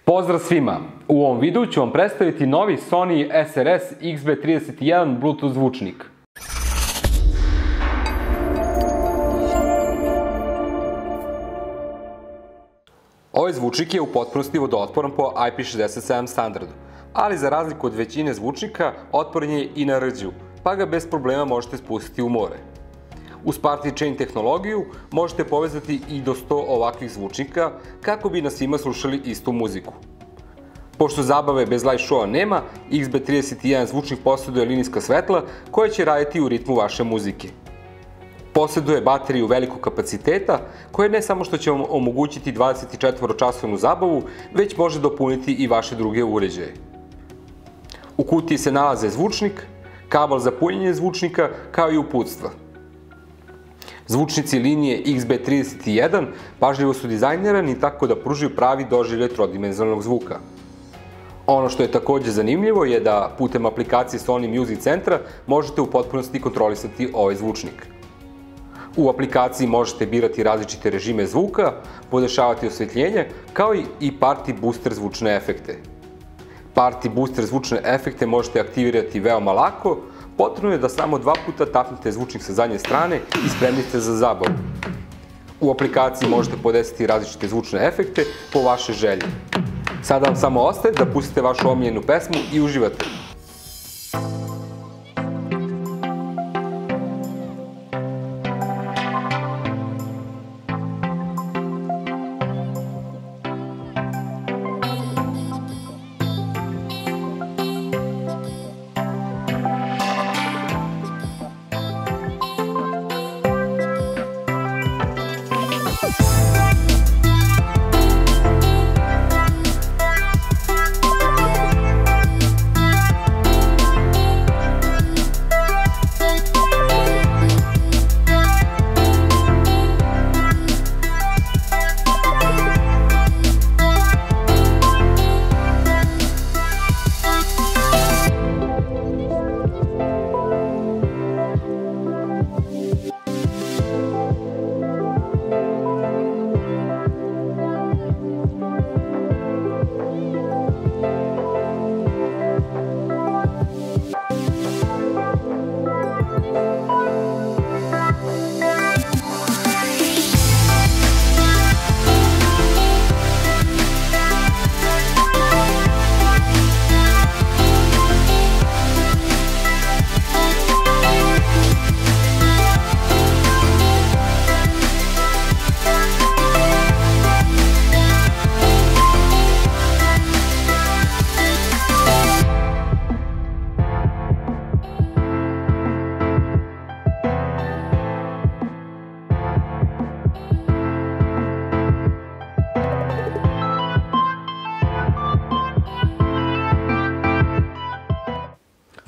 Pozdrav svima! U ovom videu ću vam predstaviti novi Sony SRS XB31 Bluetooth zvučnik. Ovaj zvučnik je u potpunosti vodootporan po IP67 standardu, ali za razliku od većine zvučnika, otporan je i na rđu, pa ga bez problema možete spustiti u more. Uz Party Chain tehnologiju možete povezati i do 100 ovakvih zvučnika kako bi na svima slušali istu muziku. Pošto zabave bez live showa nema, XB31 zvučnik posjeduje linijska svetla koja će raditi u ritmu vaše muzike. Posjeduje bateriju velikog kapaciteta koja ne samo što će vam omogućiti 24-časovnu zabavu, već može dopuniti i vaše druge uređaje. U kutiji se nalaze zvučnik, kabel za punjenje zvučnika kao i uputstva. Zvučnici linije XB31 pažljivo su dizajnirani tako da pružaju pravi doživljaj trodimenzionalnog zvuka. Ono što je takođe zanimljivo je da putem aplikacije Sony Music Centra možete u potpunosti kontrolisati ovaj zvučnik. U aplikaciji možete birati različite režime zvuka, podešavati osvetljenje, kao i Party Booster zvučne efekte. Party Booster zvučne efekte možete aktivirati veoma lako, potrebno je da samo 2 puta tapnete zvučnik sa zadnje strane i spremni ste za zabavu. U aplikaciji možete podesiti različite zvučne efekte po vaše želji. Sada vam samo ostaje da pustite vašu omiljenu pesmu i uživate.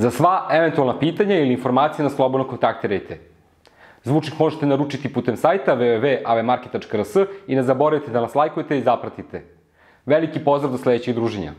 Za sva eventualna pitanja ili informacije nas slobodno kontaktirajte. Zvučnik možete naručiti putem sajta www.avemarket.rs i ne zaboravite da nas lajkujete i zapratite. Veliki pozdrav do sledećeg druženja!